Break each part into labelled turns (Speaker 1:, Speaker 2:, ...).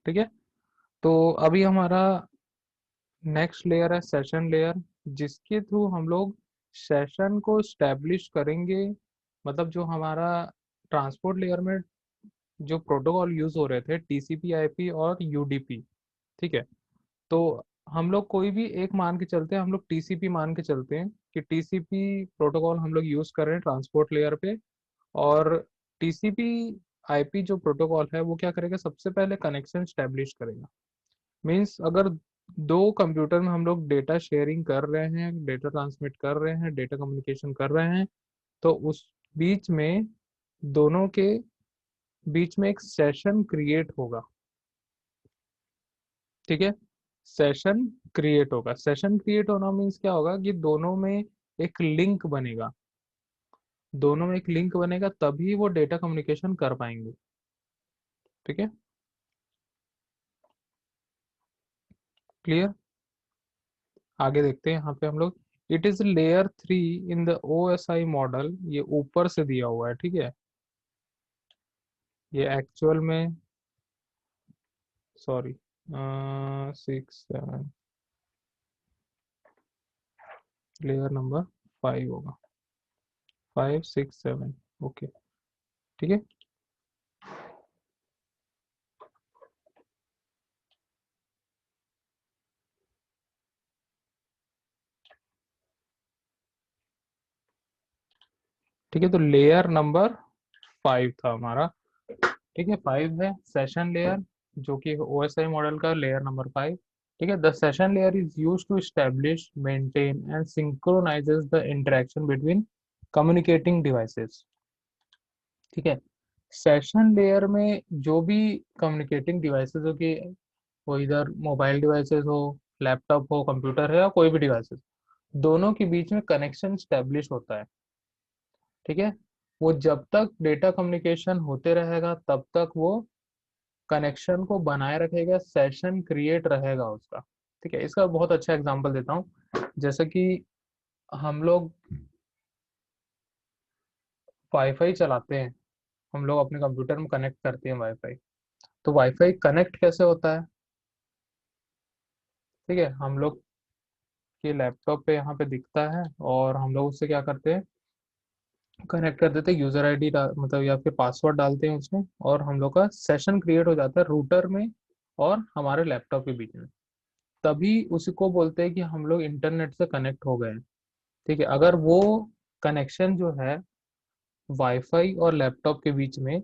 Speaker 1: ठीक है। तो अभी हमारा नेक्स्ट लेयर है सेशन लेयर, जिसके थ्रू हम लोग सेशन को स्टैब्लिश करेंगे। मतलब जो हमारा ट्रांसपोर्ट लेयर में जो प्रोटोकॉल यूज हो रहे थे, टीसीपी आईपी और यूडीपी, ठीक है। तो हम लोग कोई भी एक मान के चलते हैं, हम लोग टीसीपी मान के चलते हैं कि टीसीपी प्रोटोकॉल हम लोग यूज कर रहे हैं ट्रांसपोर्ट लेयर पे। और टीसीपी आईपी जो प्रोटोकॉल है वो क्या करेगा, सबसे पहले कनेक्शन स्टैब्लिश करेगा। मीन्स अगर दो कंप्यूटर में हम लोग डेटा शेयरिंग कर रहे हैं, डेटा ट्रांसमिट कर रहे हैं, डेटा कम्युनिकेशन कर रहे हैं, तो उस बीच में, दोनों के बीच में एक सेशन क्रिएट होगा। ठीक है, सेशन क्रिएट होगा। सेशन क्रिएट होना मीन्स क्या होगा कि दोनों में एक लिंक बनेगा, दोनों में एक लिंक बनेगा, तभी वो डेटा कम्युनिकेशन कर पाएंगे। ठीक है, क्लियर। आगे देखते हैं यहाँ पे हम लोग। It is layer 3 in the OSI model, ये ऊपर से दिया हुआ है। ठीक है, ये एक्चुअल में, सॉरी, 6 7, लेयर नंबर 5 होगा, 5 6 7। ओके, ठीक है। ठीक है, तो लेयर नंबर 5 था हमारा। ठीक है, 5 है सेशन लेयर, जो कि OSI मॉडल का लेयर नंबर 5। ठीक है, the session layer is use to establish, maintain and synchronizes the interaction between communicating devices. ठीक है, सेशन लेयर में जो भी कम्युनिकेटिंग डिवाइसेस हो, कि वो इधर मोबाइल डिवाइसेस हो, लैपटॉप हो, कंप्यूटर है, या कोई भी डिवाइसेस, दोनों के बीच में कनेक्शन स्टैब्लिश होता है। ठीक है, वो जब तक डेटा कम्युनिकेशन होते रहेगा तब तक वो कनेक्शन को बनाए रखेगा, सेशन क्रिएट रहेगा उसका। ठीक है, इसका बहुत अच्छा एग्जांपल देता हूँ। जैसे कि हम लोग वाईफाई चलाते हैं, हम लोग अपने कंप्यूटर में कनेक्ट करते हैं वाईफाई। तो वाईफाई कनेक्ट कैसे होता है? ठीक है, हम लोग के लैपटॉप पे यहाँ पे दिखता है, और हम लोग उससे क्या करते हैं, कनेक्ट कर देते हैं, यूजर आईडी मतलब या फिर पासवर्ड डालते हैं उसमें, और हम लोग का सेशन क्रिएट हो जाता है रूटर में और हमारे लैपटॉप के बीच में। तभी उसको बोलते हैं कि हम लोग इंटरनेट से कनेक्ट हो गए हैं। ठीक है, अगर वो कनेक्शन जो है वाईफाई और लैपटॉप के बीच में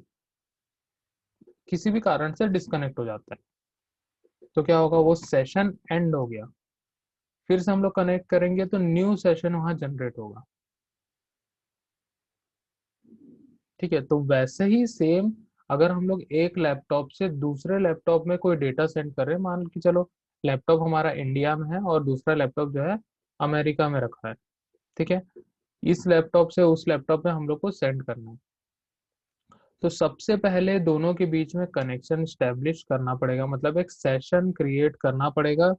Speaker 1: किसी भी कारण से डिस्कनेक्ट हो जाता है, तो क्या होगा, वो सेशन एंड हो गया। फिर से हम लोग कनेक्ट करेंगे तो न्यू सेशन वहां जनरेट होगा। ठीक है, तो वैसे ही सेम, अगर हम लोग एक लैपटॉप से दूसरे लैपटॉप में कोई डेटा सेंड कर रहे हैं, मान के चलो लैपटॉप हमारा इंडिया में है और दूसरा लैपटॉप जो है अमेरिका में रखा है। ठीक है, इस लैपटॉप से उस लैपटॉप में हम लोग को सेंड करना है, तो सबसे पहले दोनों के बीच में कनेक्शन स्टैब्लिश करना पड़ेगा, मतलब एक सेशन क्रिएट करना पड़ेगा,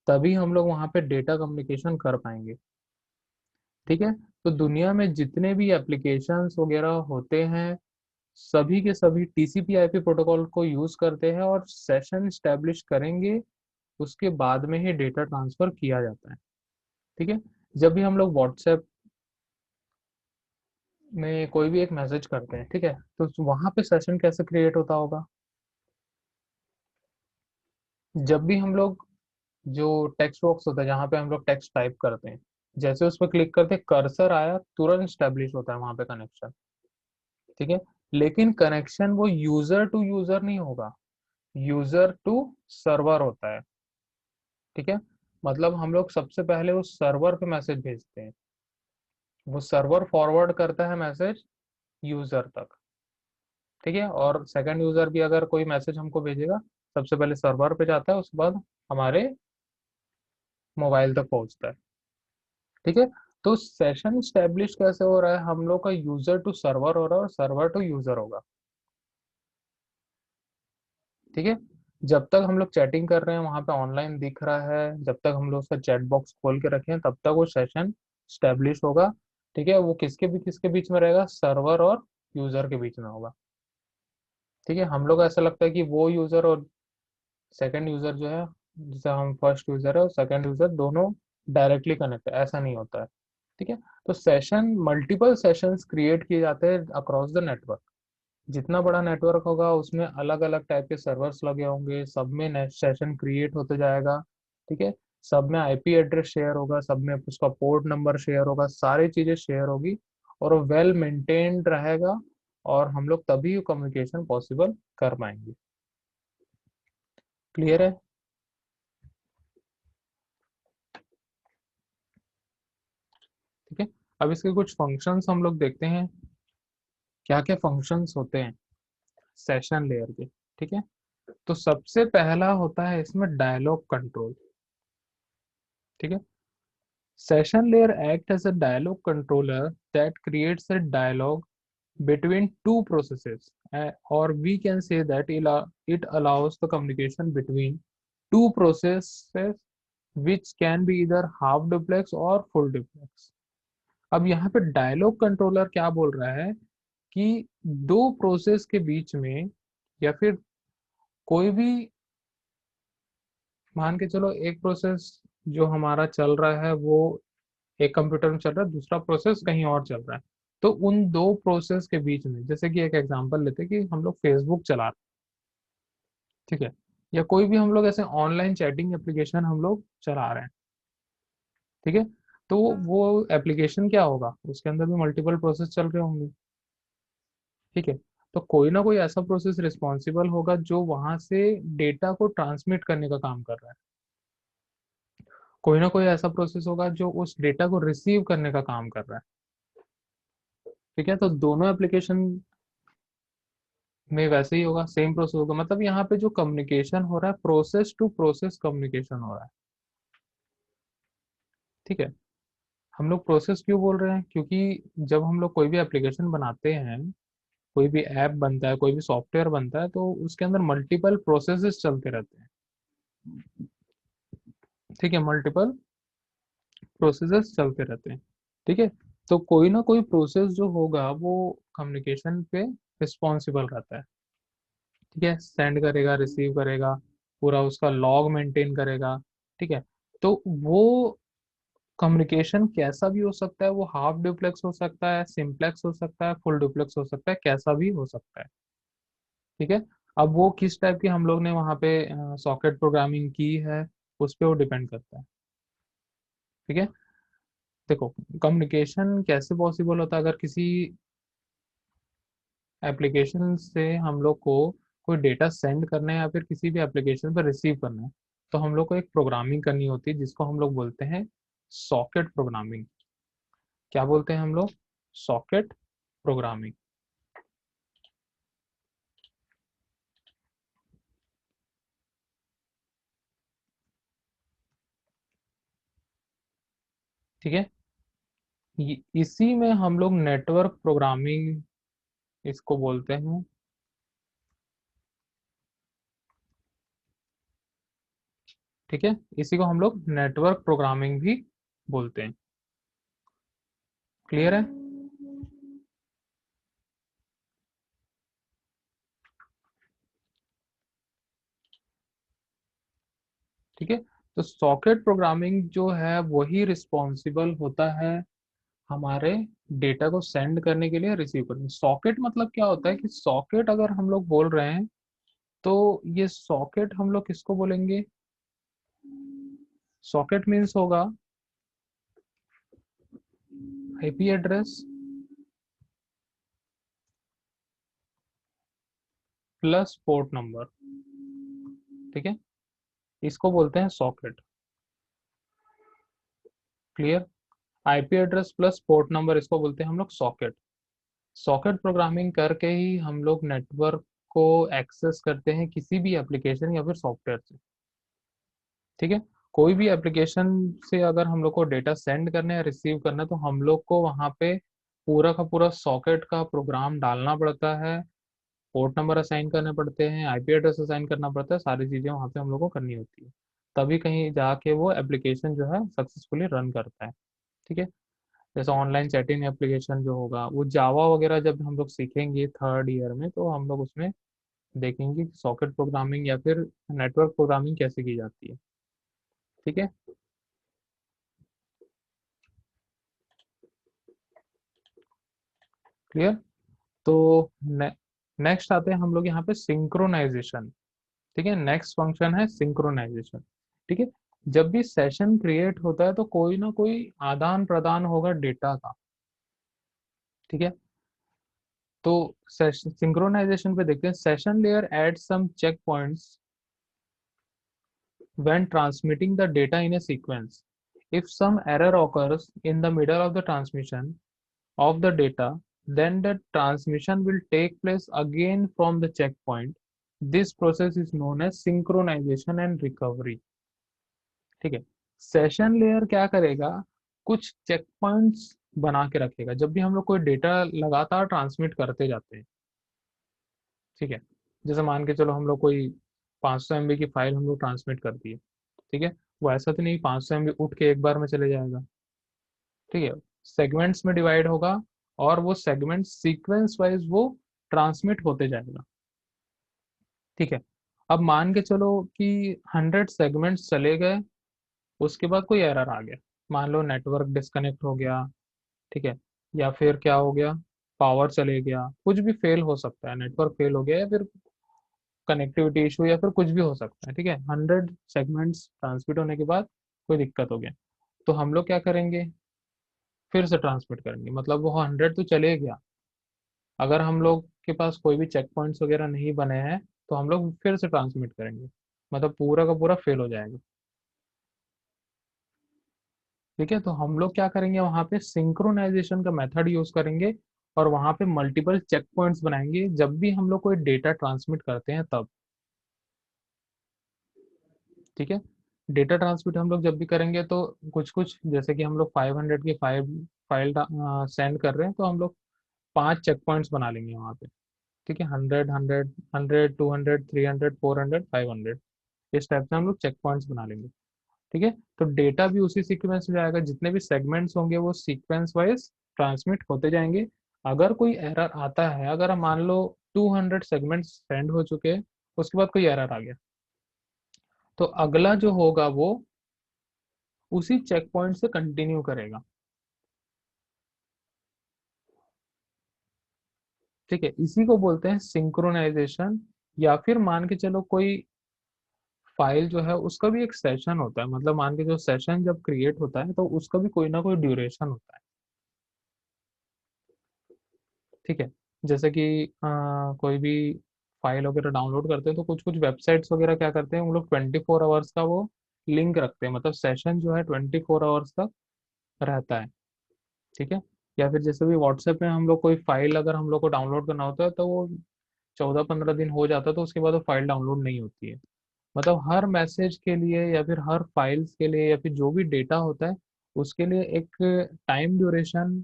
Speaker 1: तभी हम लोग वहां पे डेटा कम्युनिकेशन कर पाएंगे। ठीक है, तो दुनिया में जितने भी एप्लीकेशंस वगैरह होते हैं, सभी के सभी टीसीपी आईपी प्रोटोकॉल को यूज करते हैं, और सेशन स्टैब्लिश करेंगे, उसके बाद में ही डेटा ट्रांसफर किया जाता है। ठीक है, जब भी हम लोग व्हाट्सएप में कोई भी एक मैसेज करते हैं, ठीक है, तो वहां पे सेशन कैसे क्रिएट होता होगा? जब भी हम लोग, जो टेक्स्ट बॉक्स होता है जहाँ पे हम लोग टेक्स्ट टाइप करते हैं, जैसे उस पर क्लिक करते हैं, कर्सर आया, तुरंत स्टैब्लिश होता है वहां पे कनेक्शन। ठीक है, लेकिन कनेक्शन वो यूजर टू यूजर नहीं होगा, यूजर टू सर्वर होता है। ठीक है, मतलब हम लोग सबसे पहले उस सर्वर पे मैसेज भेजते हैं, वो सर्वर फॉरवर्ड करता है मैसेज यूजर तक। ठीक है, और सेकंड यूजर भी अगर कोई मैसेज हमको भेजेगा, सबसे पहले सर्वर पे जाता है, उसके बाद हमारे मोबाइल तक पहुंचता है। ठीक है, तो सेशन स्टैब्लिश कैसे हो रहा है, हम लोग का यूजर टू सर्वर हो रहा है और सर्वर टू यूजर होगा। ठीक है, जब तक हम लोग चैटिंग कर रहे हैं वहां पे ऑनलाइन दिख रहा है, जब तक हम लोग उसका चैट बॉक्स खोल के रखे हैं, तब तक वो सेशन स्टैब्लिश होगा। ठीक है, वो किसके बीच में रहेगा, सर्वर और यूजर के बीच में होगा। ठीक है, हम लोग ऐसा लगता है कि वो यूजर और सेकंड यूजर जो है, जैसे हम फर्स्ट यूजर है और सेकंड यूजर दोनों डायरेक्टली कनेक्ट है, ऐसा नहीं होता है। ठीक है, तो सेशन, मल्टीपल सेशंस क्रिएट किए जाते हैं अक्रॉस द नेटवर्क। जितना बड़ा नेटवर्क होगा उसमें अलग अलग टाइप के सर्वर्स लगे होंगे, सब में सेशन क्रिएट होते जाएगा। ठीक है, सब में आईपी एड्रेस शेयर होगा, सब में उसका पोर्ट नंबर शेयर होगा, सारी चीजें शेयर होगी, और वो वेल मेंटेन्ड रहेगा, और हम लोग तभी कम्युनिकेशन पॉसिबल कर पाएंगे। क्लियर है? ठीक है, अब इसके कुछ फंक्शंस हम लोग देखते हैं, क्या क्या फंक्शंस होते हैं सेशन लेयर के। ठीक है, तो सबसे पहला होता है इसमें डायलॉग कंट्रोल। ठीक है, session layer act as a dialog controller that creates a dialogue between two processes, or we can say that it allows the communication between two processes which can be either half duplex or full duplex। अब यहाँ पे dialogue controller क्या बोल रहा है कि दो process के बीच में, या फिर कोई भी, मान के चलो एक प्रोसेस जो हमारा चल रहा है वो एक कंप्यूटर में चल रहा है, दूसरा प्रोसेस कहीं और चल रहा है, तो उन दो प्रोसेस के बीच में, जैसे कि एक एग्जांपल लेते हैं कि हम लोग फेसबुक चला रहे हैं। ठीक है, या कोई भी हम लोग ऐसे ऑनलाइन चैटिंग एप्लीकेशन हम लोग चला रहे हैं। ठीक है, तो वो एप्लीकेशन क्या होगा, उसके अंदर भी मल्टीपल प्रोसेस चल रहे होंगे। ठीक है, तो कोई ना कोई ऐसा प्रोसेस रिस्पॉन्सिबल होगा जो वहां से डेटा को ट्रांसमिट करने का काम कर रहा है, कोई ना कोई ऐसा प्रोसेस होगा जो उस डेटा को रिसीव करने का काम कर रहा है। ठीक है, तो दोनों एप्लीकेशन में वैसे ही होगा, सेम प्रोसेस होगा, मतलब यहाँ पे जो कम्युनिकेशन हो रहा है, प्रोसेस टू प्रोसेस कम्युनिकेशन हो रहा है। ठीक है, हम लोग प्रोसेस क्यों बोल रहे हैं, क्योंकि जब हम लोग कोई भी एप्लीकेशन बनाते हैं, कोई भी ऐप बनता है, कोई भी सॉफ्टवेयर बनता है, तो उसके अंदर मल्टीपल प्रोसेसेस चलते रहते हैं। ठीक है, मल्टीपल प्रोसेसेस चलते रहते हैं। ठीक है, तो कोई ना कोई प्रोसेस जो होगा वो कम्युनिकेशन पे रिस्पॉन्सिबल रहता है। ठीक है, सेंड करेगा, रिसीव करेगा, पूरा उसका लॉग मेंटेन करेगा। ठीक है, तो वो कम्युनिकेशन कैसा भी हो सकता है, वो हाफ डुप्लेक्स हो सकता है, सिंप्लेक्स हो सकता है, फुल डुप्लेक्स हो सकता है, कैसा भी हो सकता है। ठीक है, अब वो किस टाइप की हम लोग ने वहाँ पे सॉकेट प्रोग्रामिंग की है, उस पर वो डिपेंड करता है। ठीक है, देखो, कम्युनिकेशन कैसे पॉसिबल होता है, अगर किसी एप्लीकेशन से हम लोग को कोई डेटा सेंड करना है या फिर किसी भी एप्लीकेशन पर रिसीव करना है, तो हम लोग को एक प्रोग्रामिंग करनी होती है जिसको हम लोग बोलते हैं सॉकेट प्रोग्रामिंग। क्या बोलते हैं हम लोग? Socket programming. ठीक है, इसी में हम लोग नेटवर्क प्रोग्रामिंग इसको बोलते हैं। ठीक है, इसी को हम लोग नेटवर्क प्रोग्रामिंग भी बोलते हैं। क्लियर है? ठीक है, तो सॉकेट प्रोग्रामिंग जो है वही रिस्पॉन्सिबल होता है हमारे डेटा को सेंड करने के लिए, रिसीव करने। सॉकेट मतलब क्या होता है कि सॉकेट अगर हम लोग बोल रहे हैं, तो ये सॉकेट हम लोग किसको बोलेंगे? सॉकेट मीन्स होगा IP address plus port number. ठीक है, इसको बोलते हैं socket. Clear? IP address plus port number, इसको बोलते हैं हम लोग सॉकेट। सॉकेट प्रोग्रामिंग करके ही हम लोग नेटवर्क को एक्सेस करते हैं, किसी भी एप्लीकेशन या फिर सॉफ्टवेयर से। ठीक है, कोई भी एप्लीकेशन से अगर हम लोग को डेटा सेंड करना है, रिसीव करना है, तो हम लोग को वहाँ पे पूरा का पूरा सॉकेट का प्रोग्राम डालना पड़ता है, पोर्ट नंबर असाइन करने पड़ते हैं, आईपी एड्रेस असाइन करना पड़ता है, सारी चीज़ें वहाँ पे हम लोग को करनी होती है, तभी कहीं जाके वो एप्लीकेशन जो है सक्सेसफुली रन करता है। ठीक है, जैसे ऑनलाइन चैटिंग एप्लीकेशन जो होगा, वो जावा वगैरह जब हम लोग सीखेंगे थर्ड ईयर में, तो हम लोग उसमें देखेंगे कि सॉकेट प्रोग्रामिंग या फिर नेटवर्क प्रोग्रामिंग कैसे की जाती है। ठीक है, क्लियर। तो नेक्स्ट आते हैं हम लोग यहाँ पे सिंक्रोनाइजेशन। ठीक है, नेक्स्ट फंक्शन है सिंक्रोनाइजेशन। ठीक है, जब भी सेशन क्रिएट होता है तो कोई ना कोई आदान प्रदान होगा डेटा का। ठीक है, तो सिंक्रोनाइजेशन पे देखते हैं। Session layer add some check points when transmitting the data in a sequence. If some error occurs in the middle of the transmission of the data, then the transmission will take place again from the checkpoint. This process is known as synchronization and recovery. ठीक है, session layer क्या करेगा, कुछ check points बना के रखेगा जब भी हम लोग कोई डेटा लगातार ट्रांसमिट करते जाते हैं। ठीक है, जैसे मान के चलो हम लोग कोई 500 MB की फाइल हम लोग ट्रांसमिट कर दिए। ठीक है, वो ऐसा तो नहीं 500 MB उठ के एक बार में चले जाएगा। ठीक है, सेगमेंट्स में डिवाइड होगा और वो सेगमेंट सीक्वेंस वाइज वो ट्रांसमिट होते जाएगा। ठीक है, अब मान के चलो कि 100 सेगमेंट्स चले गए, उसके बाद कोई एरर आ गया, मान लो नेटवर्क डिस्कनेक्ट हो गया। ठीक है, या फिर क्या हो गया, पावर चले गया, कुछ भी फेल हो सकता है, नेटवर्क फेल हो गया या फिर कनेक्टिविटी इशू या फिर कुछ भी हो सकता है। ठीक है, 100 सेगमेंट्स ट्रांसमिट होने के बाद कोई दिक्कत हो गया, तो हम लोग क्या करेंगे, फिर से ट्रांसमिट करेंगे। मतलब वो 100 तो चले गया, अगर हम लोग के पास कोई भी चेक पॉइंट्स वगैरह नहीं बने हैं तो हम लोग फिर से ट्रांसमिट करेंगे, मतलब पूरा का पूरा फेल हो जाएगा। ठीक है, तो हम लोग क्या करेंगे, वहां पे सिंक्रोनाइजेशन का मेथड यूज करेंगे और वहां पे मल्टीपल चेक पॉइंट्स बनाएंगे जब भी हम लोग कोई डेटा ट्रांसमिट करते हैं तब। ठीक है, डेटा ट्रांसमिट हम लोग जब भी करेंगे तो कुछ कुछ, जैसे कि हम लोग 500 की फाइल सेंड कर रहे हैं तो हम लोग 5 चेक पॉइंट्स बना लेंगे वहाँ पे। ठीक है, 100 200 300 400 500, इस टाइप से हम लोग चेक पॉइंट्स बना लेंगे। ठीक है, तो डेटा भी उसी सीक्वेंस में जाएगा, जितने भी सेगमेंट्स होंगे वो सीक्वेंस वाइज ट्रांसमिट होते जाएंगे। अगर कोई एरर आता है, अगर हम मान लो 200 सेगमेंट्स सेंड हो चुके हैं, उसके बाद कोई एरर आ गया, तो अगला जो होगा वो उसी चेक पॉइंट से कंटिन्यू करेगा। ठीक है, इसी को बोलते हैं सिंक्रोनाइजेशन। या फिर मान के चलो कोई फाइल जो है उसका भी एक सेशन होता है, मतलब मान के जो सेशन जब क्रिएट होता है तो उसका भी कोई ना कोई ड्यूरेशन होता है। ठीक है, जैसे कि कोई भी फाइल वगैरह डाउनलोड करते हैं तो कुछ कुछ वेबसाइट्स वगैरह क्या करते हैं, वो लोग 24 आवर्स का वो लिंक रखते हैं, मतलब सेशन जो है 24 आवर्स तक रहता है। ठीक है, या फिर जैसे भी व्हाट्सएप में हम लोग कोई फाइल अगर हम लोग को डाउनलोड करना होता है तो वो 14-15 दिन हो जाता है, तो उसके बाद वो फाइल डाउनलोड नहीं होती है। मतलब हर मैसेज के लिए या फिर हर फाइल्स के लिए या फिर जो भी डेटा होता है उसके लिए एक टाइम ड्यूरेशन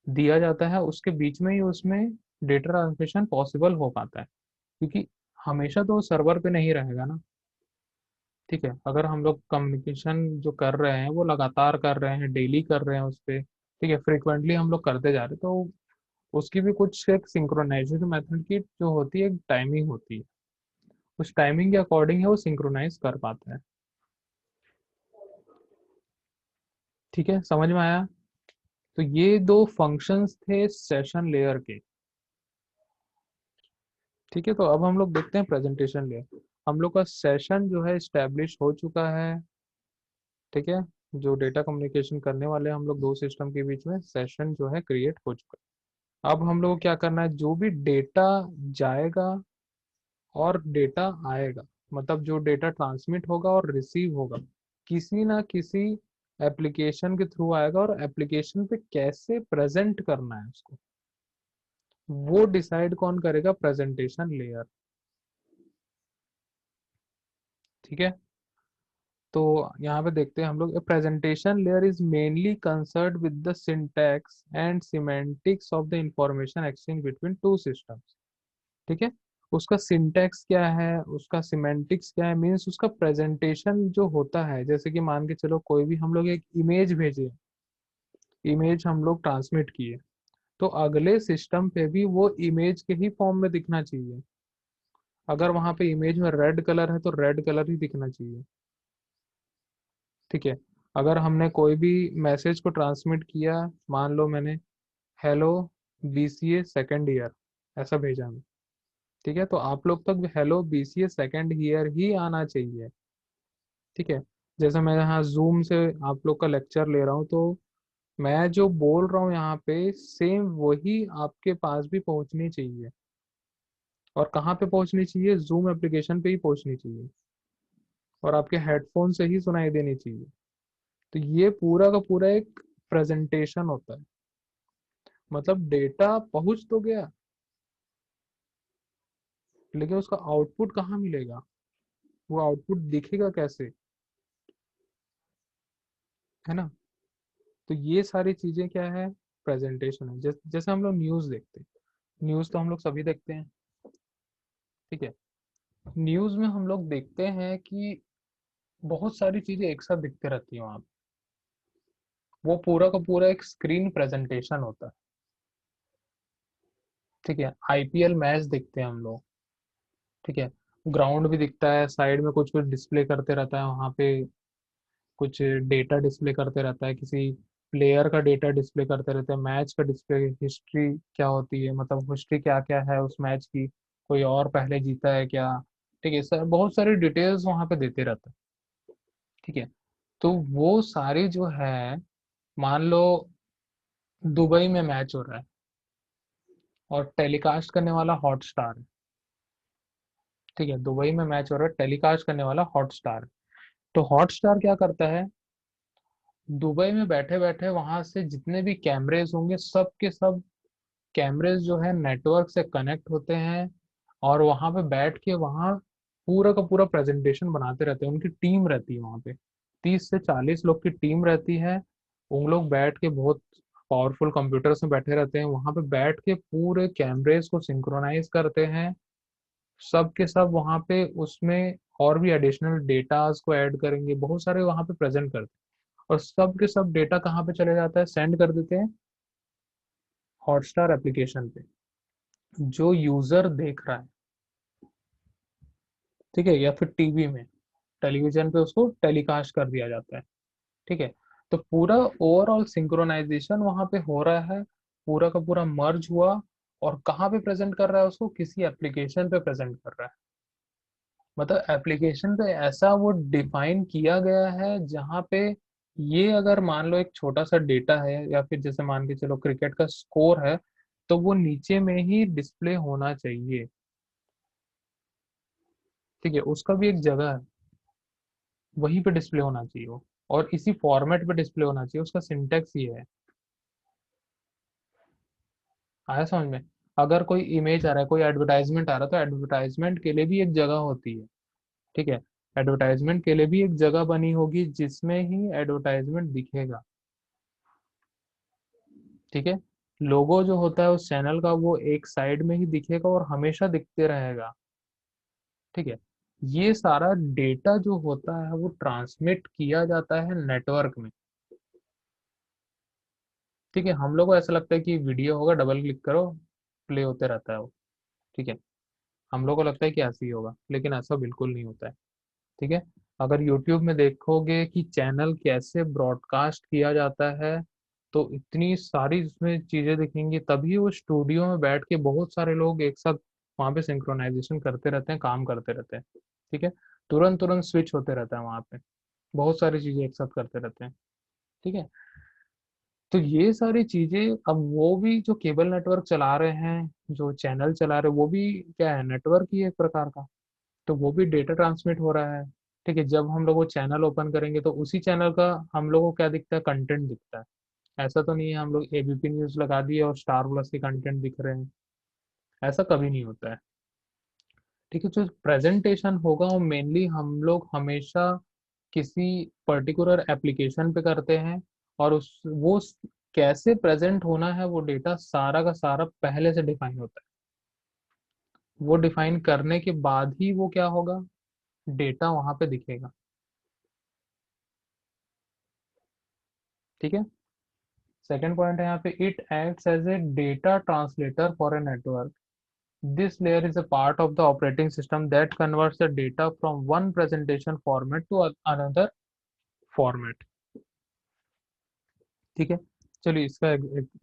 Speaker 1: दिया जाता है, उसके बीच में ही उसमें डेटा ट्रांसमिशन पॉसिबल हो पाता है, क्योंकि हमेशा तो सर्वर पे नहीं रहेगा ना। ठीक है, अगर हम लोग कम्युनिकेशन जो कर रहे हैं वो लगातार कर रहे हैं, डेली कर रहे हैं उस पर, ठीक है, फ्रिक्वेंटली हम लोग करते जा रहे हैं, तो उसकी भी कुछ एक सिंक्रोनाइजेशन मेथड की जो होती है, एक टाइमिंग होती है, उस टाइमिंग के अकॉर्डिंग है वो सिंक्रोनाइज कर पाता है। ठीक है, समझ में आया। तो ये दो फंक्शंस थे सेशन लेयर के। ठीक है, तो अब हम लोग देखते हैं प्रेजेंटेशन लेयर। हम लोग का सेशन जो है स्टैब्लिश हो चुका है। ठीक है, जो डेटा कम्युनिकेशन करने वाले हैं हम लोग दो सिस्टम के बीच में, सेशन जो है क्रिएट हो चुका है। अब हम लोग को क्या करना है, जो भी डेटा जाएगा और डेटा आएगा, मतलब जो डेटा ट्रांसमिट होगा और रिसीव होगा, किसी ना किसी एप्लीकेशन के थ्रू आएगा, और एप्लीकेशन पे कैसे प्रेजेंट करना है उसको, वो डिसाइड कौन करेगा, प्रेजेंटेशन लेयर। ठीक है, तो यहाँ पे देखते हैं हम लोग, presentation layer is mainly concern with the syntax and semantics of the information exchange between two systems. ठीक है, उसका सिंटैक्स क्या है, उसका सिमेंटिक्स क्या है, मीन्स उसका प्रेजेंटेशन जो होता है, जैसे कि मान के चलो कोई भी हम लोग एक इमेज भेजे, इमेज हम लोग ट्रांसमिट किए, तो अगले सिस्टम पे भी वो इमेज के ही फॉर्म में दिखना चाहिए। अगर वहां पे इमेज में रेड कलर है तो रेड कलर ही दिखना चाहिए। ठीक है, अगर हमने कोई भी मैसेज को ट्रांसमिट किया, मान लो मैंने हेलो बीसीए सेकेंड ईयर ऐसा भेजा मैं, ठीक है, तो आप लोग तक हेलो बीसीए सेकेंड ईयर ही आना चाहिए। ठीक है, जैसे मैं यहाँ जूम से आप लोग का लेक्चर ले रहा हूँ, तो मैं जो बोल रहा हूँ यहाँ पे सेम वही आपके पास भी पहुंचनी चाहिए। और कहाँ पे पहुंचनी चाहिए? जूम एप्लीकेशन पे ही पहुंचनी चाहिए, और आपके हेडफोन से ही सुनाई देनी चाहिए। तो ये पूरा का पूरा एक प्रेजेंटेशन होता है। मतलब डेटा पहुंच तो गया, लेकिन उसका आउटपुट कहाँ मिलेगा? वो आउटपुट दिखेगा कैसे? है ना? तो ये सारी चीजें क्या है? प्रेजेंटेशन है। जैसे हम लोग न्यूज देखते हैं, न्यूज तो हम लोग सभी देखते हैं। ठीक है, न्यूज में हम लोग देखते हैं कि बहुत सारी चीजें एक साथ दिखते रहती हैं वहां पे। वो पूरा का पूरा एक स्क्रीन प्रेजेंटेशन होता है। ठीक है, आईपीएल मैच देखते हैं हम लोग। ठीक है, ग्राउंड भी दिखता है, साइड में कुछ कुछ डिस्प्ले करते रहता है वहां पे, कुछ डेटा डिस्प्ले करते रहता है, किसी प्लेयर का डेटा डिस्प्ले करते रहते हैं, मैच का डिस्प्ले, हिस्ट्री क्या होती है, मतलब हिस्ट्री क्या क्या है उस मैच की, कोई और पहले जीता है क्या। ठीक है सर, बहुत सारी डिटेल्स वहां पे देते रहते हैं। ठीक है, तो वो सारी जो है, मान लो दुबई में मैच हो रहा है और टेलीकास्ट करने वाला हॉटस्टार है। ठीक है, दुबई में मैच हो रहा है, टेलीकास्ट करने वाला हॉटस्टार। तो हॉटस्टार क्या करता है, दुबई में बैठे बैठे वहां से जितने भी कैमरेज होंगे सब के सब कैमरेज जो है नेटवर्क से कनेक्ट होते हैं, और वहां पे बैठ के वहां पूरा का पूरा प्रेजेंटेशन बनाते रहते हैं। उनकी टीम रहती है वहां पे, 30 से 40 लोग की टीम रहती है। उन लोग बैठ के बहुत पावरफुल कंप्यूटर्स में बैठे रहते हैं, वहां पे बैठ के पूरे कैमरेज को सिंक्रोनाइज करते हैं। सब के सब वहां पे उसमें और भी एडिशनल डेटाज को ऐड करेंगे, बहुत सारे वहां पे प्रेजेंट करते हैं। और सब के सब डेटा कहाँ पे चले जाता है? सेंड कर देते हैं हॉटस्टार एप्लीकेशन पे, जो यूजर देख रहा है। ठीक है, या फिर टीवी में, टेलीविजन पे उसको टेलीकास्ट कर दिया जाता है। ठीक है, तो पूरा ओवरऑल सिंक्रोनाइजेशन वहां पे हो रहा है, पूरा का पूरा मर्ज हुआ। और कहाँ पे प्रेजेंट कर रहा है उसको? किसी एप्लीकेशन पे प्रेजेंट कर रहा है। मतलब एप्लीकेशन पे ऐसा वो डिफाइन किया गया है जहाँ पे ये, अगर मान लो एक छोटा सा डेटा है, या फिर जैसे मान के चलो क्रिकेट का स्कोर है, तो वो नीचे में ही डिस्प्ले होना चाहिए। ठीक है, उसका भी एक जगह है, वहीं पे डिस्प्ले होना चाहिए वो, और इसी फॉर्मेट पे डिस्प्ले होना चाहिए। उसका सिंटेक्स ये है। आया समझ में? अगर कोई इमेज आ रहा है, कोई एडवर्टाइजमेंट आ रहा है, तो एडवर्टाइजमेंट के लिए भी एक जगह होती है। ठीक है, एडवर्टाइजमेंट के लिए भी एक जगह बनी होगी जिसमें ही एडवर्टाइजमेंट दिखेगा। ठीक है, लोगो जो होता है उस चैनल का, वो एक साइड में ही दिखेगा और हमेशा दिखते रहेगा। ठीक है, ये सारा डेटा जो होता है वो ट्रांसमिट किया जाता है नेटवर्क में। ठीक है, हम लोग को ऐसा लगता है कि वीडियो होगा, डबल क्लिक करो, प्ले होते रहता है वो। ठीक है, हम लोग को लगता है कि ऐसे ही होगा, लेकिन ऐसा बिल्कुल नहीं होता है। ठीक है, अगर यूट्यूब में देखोगे कि चैनल कैसे ब्रॉडकास्ट किया जाता है, तो इतनी सारी उसमें चीजें दिखेंगी। तभी वो स्टूडियो में बैठ के बहुत सारे लोग एक साथ वहां पे सिंक्रोनाइजेशन करते रहते हैं, काम करते रहते हैं। ठीक है, तुरंत तुरंत स्विच होते रहता है वहां पे, बहुत सारी चीजें एक साथ करते रहते हैं। ठीक है, तो ये सारी चीजें, अब वो भी जो केबल नेटवर्क चला रहे हैं, जो चैनल चला रहे हैं, वो भी क्या है? नेटवर्क ही है एक प्रकार का। तो वो भी डेटा ट्रांसमिट हो रहा है। ठीक है, जब हम लोग वो चैनल ओपन करेंगे तो उसी चैनल का हम लोग को क्या दिखता है? कंटेंट दिखता है। ऐसा तो नहीं है हम लोग एबीपी न्यूज लगा दिए और स्टार प्लस के कंटेंट दिख रहे हैं, ऐसा कभी नहीं होता है। ठीक है, जो प्रेजेंटेशन होगा वो मेनली हम लोग हमेशा किसी पर्टिकुलर एप्लीकेशन पे करते हैं, और कैसे प्रेजेंट होना है वो डेटा सारा का सारा पहले से डिफाइन होता है। वो डिफाइन करने के बाद ही वो क्या होगा? डेटा वहां पे दिखेगा। ठीक है, सेकेंड पॉइंट है यहाँ पे, it acts as a data translator for a network. This layer is a part of the operating system that converts the data from one presentation format to another format. ठीक है, चलिए इसका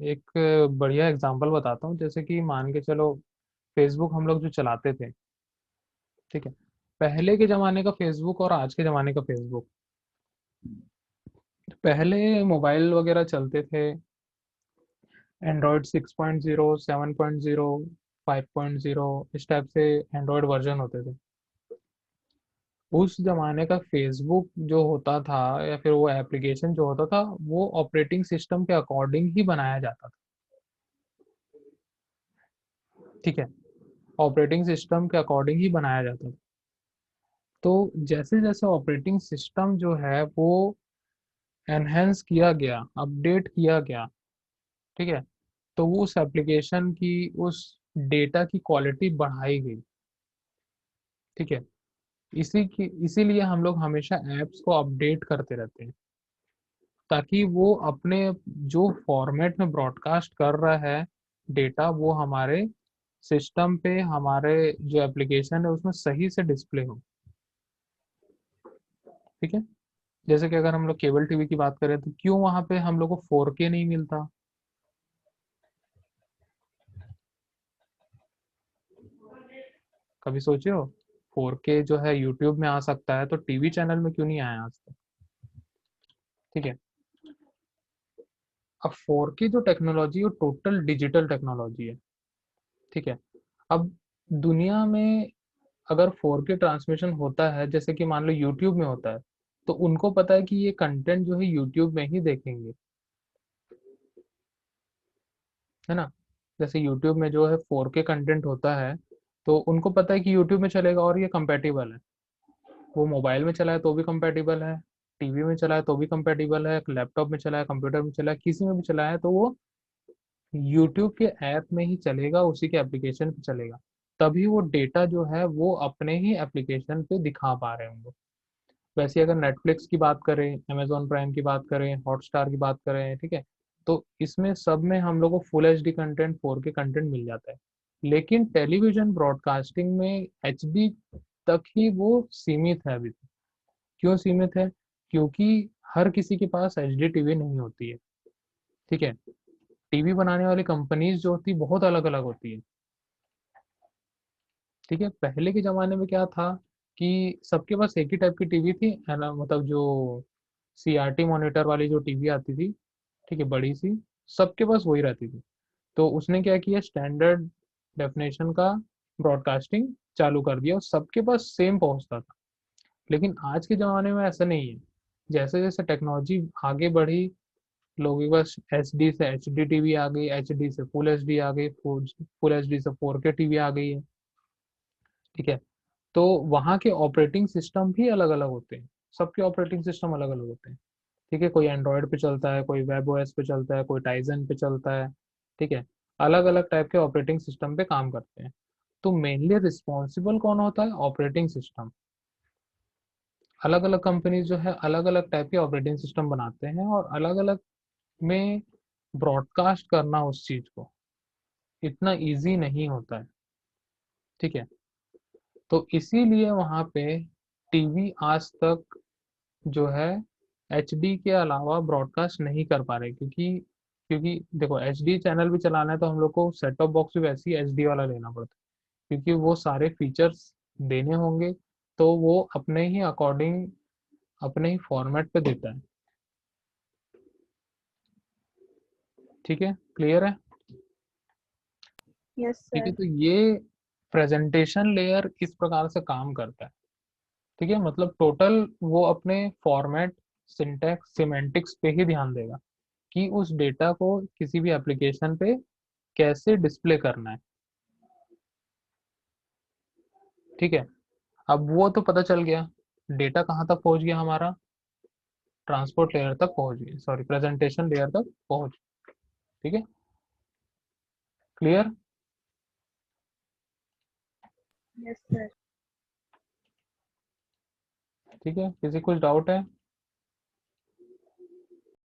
Speaker 1: एक बढ़िया example बताता हूँ। जैसे कि मान के चलो फेसबुक हम लोग जो चलाते थे, ठीक है, पहले के ज़माने का फेसबुक और आज के ज़माने का फेसबुक, पहले मोबाइल वगैरह चलते थे एंड्रॉयड 6.0, 7.0, 5.0, इस टाइप से एंड्रॉयड वर्जन होते थे। उस ज़माने का फेसबुक जो होता था या फिर वो एप्लीकेशन जो होता था, वो ऑपरेटिंग सिस्टम के अकॉर्डिंग ही बनाया जाता था, ठीक है, ऑपरेटिंग सिस्टम के अकॉर्डिंग ही बनाया जाता था। तो जैसे जैसे ऑपरेटिंग सिस्टम जो है वो एनहेंस किया गया, अपडेट किया गया, ठीक है, तो वो उस एप्लीकेशन की, उस डेटा की क्वालिटी बढ़ाई गई, ठीक है। इसीलिए हम लोग हमेशा ऐप्स को अपडेट करते रहते हैं, ताकि वो अपने जो फॉर्मेट में ब्रॉडकास्ट कर रहा है डेटा, वो हमारे सिस्टम पे, हमारे जो एप्लीकेशन है उसमें सही से डिस्प्ले हो, ठीक है। जैसे कि अगर हम लोग केबल टीवी की बात करें तो क्यों वहां पे हम लोग को 4K नहीं मिलता? कभी सोचे हो? 4K जो है यूट्यूब में आ सकता है, तो टीवी चैनल में क्यों नहीं आया आज तक? ठीक है, अब 4K जो टेक्नोलॉजी है वो टोटल डिजिटल टेक्नोलॉजी है, ठीक है। अब दुनिया में अगर 4K ट्रांसमिशन होता है, जैसे कि मान लो यूट्यूब में होता है, तो उनको पता है कि ये कंटेंट जो है यूट्यूब में ही देखेंगे, है ना। जैसे यूट्यूब में जो है 4K कंटेंट होता है, तो उनको पता है कि यूट्यूब में चलेगा और ये कंपेटिबल है। वो मोबाइल में चला है तो भी कंपेटिबल है, टीवी में चला है तो भी कंपेटिबल है, लैपटॉप में चला है, कंप्यूटर में चला है, किसी में भी चला है तो वो यूट्यूब के ऐप में ही चलेगा, उसी के एप्लीकेशन पे चलेगा। तभी वो डेटा जो है वो अपने ही एप्लीकेशन पे दिखा पा रहे होंगे। वैसे अगर नेटफ्लिक्स की बात करें, अमेजोन प्राइम की बात करें, हॉटस्टार की बात करें, ठीक है, तो इसमें सब में हम लोग को full HD content, 4K content मिल जाता है। लेकिन टेलीविजन ब्रॉडकास्टिंग में एचडी तक ही वो सीमित है अभी तक। क्यों सीमित है? क्योंकि हर किसी के पास एचडी टीवी नहीं होती है, ठीक है। टीवी बनाने वाली कंपनीज जो होती बहुत अलग अलग होती है, ठीक है। पहले के ज़माने में क्या था कि सबके पास एक ही टाइप की टीवी थी, है ना, मतलब जो सीआरटी मॉनिटर वाली जो टीवी आती थी, ठीक है, बड़ी सी, सबके पास वही रहती थी। तो उसने क्या किया, स्टैंडर्ड डेफिनेशन का ब्रॉडकास्टिंग चालू कर दिया और सबके पास सेम पहुंचता था। लेकिन आज के ज़माने में ऐसा नहीं है। जैसे जैसे टेक्नोलॉजी आगे बढ़ी, लोगों के पास एचडी से एचडी टीवी आ गई, एचडी से फुल एचडी आ गई, फुल एचडी से 4K टीवी आ गई है, ठीक है। तो वहाँ के ऑपरेटिंग सिस्टम भी अलग अलग होते हैं, सबके ऑपरेटिंग सिस्टम अलग अलग होते हैं, ठीक है। कोई एंड्रॉयड पे चलता है, कोई वेब ओएस पे चलता है, कोई टाइजन पे चलता है, ठीक है। अलग अलग टाइप के ऑपरेटिंग सिस्टम पे काम करते हैं। तो मेनली रिस्पॉन्सिबल कौन होता है? Operating system. अलग अलग कंपनीज जो है अलग अलग टाइप के ऑपरेटिंग सिस्टम बनाते हैं, और अलग अलग में ब्रॉडकास्ट करना उस चीज को इतना इजी नहीं होता है, ठीक है। तो इसीलिए वहां पे टीवी आज तक जो है एचडी के अलावा ब्रॉडकास्ट नहीं कर पा रहे, क्योंकि क्योंकि देखो एचडी चैनल भी चलाना है तो हम लोग को सेट टॉप बॉक्स भी वैसे ही एचडी वाला लेना पड़ता है, क्योंकि वो सारे फीचर्स देने होंगे, तो वो अपने ही अकॉर्डिंग, अपने ही फॉर्मेट पे देता है, ठीक है, क्लियर है?
Speaker 2: यस
Speaker 1: ठीक है,
Speaker 2: सर।
Speaker 1: तो ये प्रेजेंटेशन लेयर इस प्रकार से काम करता है, ठीक है। मतलब टोटल वो अपने फॉर्मेट, सिंटैक्स, सिमेंटिक्स पे ही ध्यान देगा कि उस डेटा को किसी भी एप्लीकेशन पे कैसे डिस्प्ले करना है, ठीक है। अब वो तो पता चल गया, डेटा कहाँ तक पहुंच गया हमारा, ट्रांसपोर्ट लेयर तक पहुंच गया, सॉरी प्रेजेंटेशन लेयर तक पहुंच, ठीक है, क्लियर?
Speaker 2: Yes sir.
Speaker 1: ठीक है, किसी कुछ डाउट है?